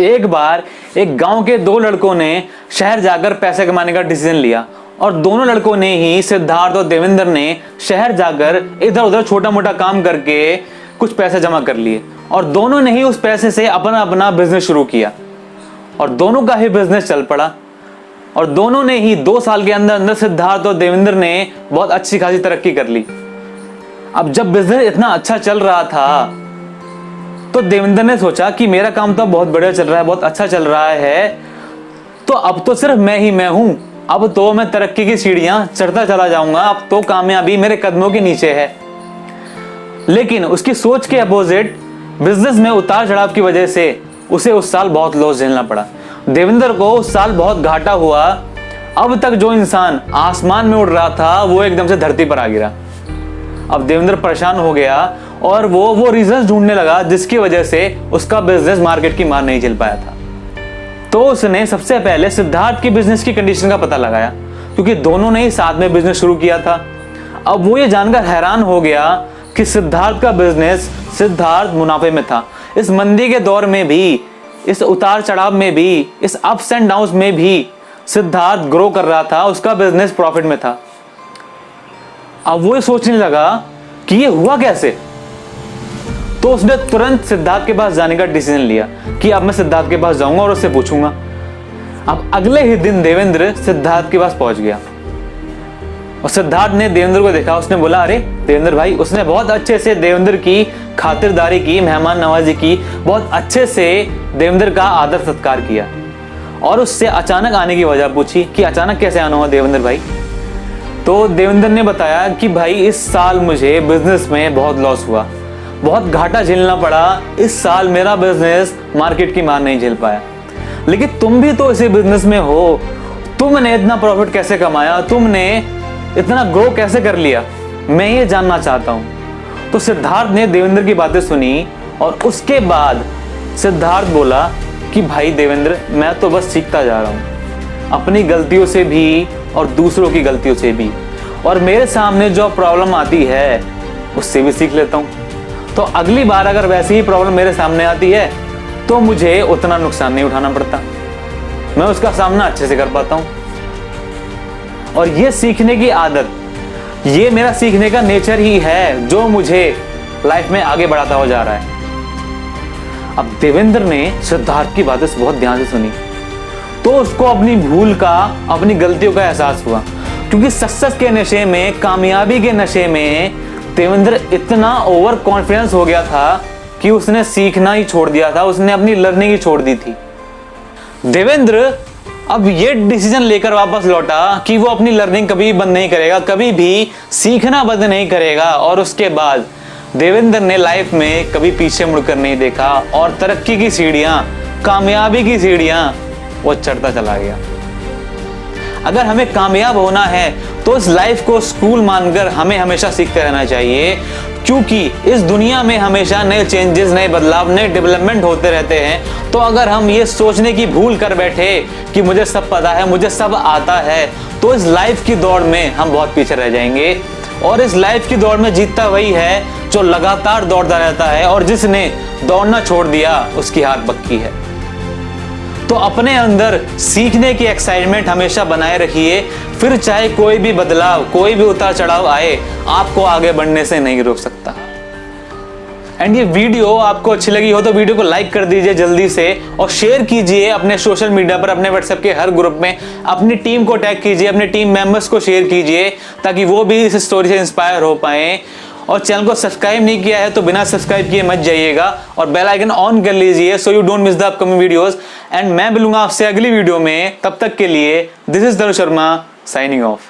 एक बार एक गांव के दो लड़कों ने शहर जाकर पैसे कमाने का डिसीजन लिया और दोनों लड़कों ने ही, सिद्धार्थ और देवेंद्र ने, शहर जाकर इधर उधर छोटा मोटा काम करके कुछ पैसे जमा कर लिए और दोनों ने ही उस पैसे से अपना अपना बिजनेस शुरू किया और दोनों का ही बिजनेस चल पड़ा और दोनों ने ही 2 साल के अंदर अंदर सिद्धार्थ और देवेंद्र ने बहुत अच्छी खासी तरक्की कर ली। अब जब बिजनेस इतना अच्छा चल रहा था तो देवेंद्र ने सोचा कि मेरा काम तो बहुत बढ़िया चल रहा है, बहुत अच्छा चल रहा है, तो अब तो सिर्फ मैं ही मैं हूं, अब तो मैं तरक्की की सीढ़ियां चढ़ता चला जाऊंगा, अब तो कामयाबी मेरे कदमों के नीचे है। लेकिन उसकी सोच के अपोजिट बिजनेस में उतार चढ़ाव की वजह से उसे उस साल बहुत लॉस झेलना पड़ा। देवेंद्र को उस साल बहुत घाटा हुआ। अब तक जो इंसान आसमान में उड़ रहा था वो एकदम से धरती पर आ गिरा। अब देवेंद्र परेशान हो गया और वो रीजन ढूंढने लगा जिसकी वजह से उसका बिजनेस मार्केट की मार नहीं झेल पाया था। तो उसने सबसे पहले सिद्धार्थ की बिजनेस की कंडीशन का पता लगाया, क्योंकि दोनों ने ही साथ में बिजनेस शुरू किया था। अब वो ये जानकर हैरान हो गया कि सिद्धार्थ का बिजनेस, सिद्धार्थ मुनाफे में था। इस मंदी के दौर में भी, इस उतार चढ़ाव में भी, इस अप्स एंड डाउन्स में भी सिद्धार्थ ग्रो कर रहा था, उसका बिजनेस प्रॉफिट में था। अब वो सोचने लगा कि ये हुआ कैसे। तो उसने तुरंत सिद्धार्थ के पास जाने का डिसीजन लिया कि अब मैं सिद्धार्थ के पास जाऊंगा और उससे पूछूंगा। अब अगले ही दिन देवेंद्र सिद्धार्थ के पास पहुंच गया और सिद्धार्थ ने देवेंद्र को देखा। उसने बोला, अरे देवेंद्र भाई। उसने बहुत अच्छे से देवेंद्र की खातिरदारी की, मेहमान नवाजी की, बहुत अच्छे से देवेंद्र का आदर सत्कार किया और उससे अचानक आने की वजह पूछी कि अचानक कैसे आना हुआ देवेंद्र भाई। तो देवेंद्र ने बताया कि भाई इस साल मुझे बिजनेस में बहुत लॉस हुआ, बहुत घाटा झेलना पड़ा। इस साल मेरा बिजनेस मार्केट की मार नहीं झेल पाया। लेकिन तुम भी तो इसी बिजनेस में हो, तुमने इतना प्रॉफिट कैसे कमाया, तुमने इतना ग्रो कैसे कर लिया, मैं ये जानना चाहता हूं। तो सिद्धार्थ ने देवेंद्र की बातें सुनी और उसके बाद सिद्धार्थ बोला कि भाई देवेंद्र, मैं तो बस सीखता जा रहा हूं, अपनी गलतियों से भी और दूसरों की गलतियों से भी, और मेरे सामने जो प्रॉब्लम आती है उससे भी सीख लेता हूं। तो अगली बार अगर वैसी ही प्रॉब्लम मेरे सामने आती है तो मुझे उतना नुकसान नहीं उठाना पड़ता, मैं उसका सामना अच्छे से कर पाता हूं। और ये सीखने की आदत, ये मेरा सीखने का नेचर ही है जो मुझे लाइफ में आगे बढ़ाता हो जा रहा है। अब देवेंद्र ने सिद्धार्थ की बातें बहुत ध्यान से सुनी तो उसको अपनी भूल का, अपनी गलतियों का एहसास हुआ, क्योंकि सक्सेस के नशे में, कामयाबी के नशे में देवेंद्र इतना ओवर कॉन्फिडेंस हो गया था कि उसने सीखना ही छोड़ दिया था, उसने अपनी लर्निंग ही छोड़ दी थी। देवेंद्र अब ये डिसीजन लेकर वापस लौटा कि वो अपनी लर्निंग कभी बंद नहीं करेगा, कभी भी सीखना बंद नहीं करेगा। और उसके बाद देवेंद्र ने लाइफ में कभी पीछे मुड़कर नहीं देखा और तरक्की की सीढ़ियां, कामयाबी की सीढ़ियां वो चढ़ता चला गया। अगर हमें कामयाब होना है तो इस लाइफ को स्कूल मानकर हमें हमेशा सीखते रहना चाहिए, क्योंकि इस दुनिया में हमेशा नए चेंजेस, नए बदलाव, नए डेवलपमेंट होते रहते हैं। तो अगर हम ये सोचने की भूल कर बैठे कि मुझे सब पता है, मुझे सब आता है, तो इस लाइफ की दौड़ में हम बहुत पीछे रह जाएंगे। और इस लाइफ की दौड़ में जीतता वही है जो लगातार दौड़ता रहता है, और जिसने दौड़ना छोड़ दिया उसकी हार पक्की है। तो अपने अंदर सीखने की एक्साइटमेंट हमेशा बनाए रखिए, फिर चाहे कोई भी बदलाव, कोई भी उतार चढ़ाव आए, आपको आगे बढ़ने से नहीं रोक सकता। एंड ये वीडियो आपको अच्छी लगी हो तो वीडियो को लाइक कर दीजिए जल्दी से और शेयर कीजिए अपने सोशल मीडिया पर, अपने व्हाट्सएप के हर ग्रुप में। अपनी टीम को टैग कीजिए, अपने टीम मेंबर्स को शेयर कीजिए ताकि वो भी इस स्टोरी से इंस्पायर हो पाए। और चैनल को सब्सक्राइब नहीं किया है तो बिना सब्सक्राइब किए मत जाइएगा और बेल आइकन ऑन कर लीजिए so you don't miss the upcoming videos. And मैं मिलूंगा आपसे अगली वीडियो में, तब तक के लिए दिस इज धनु शर्मा साइनिंग ऑफ।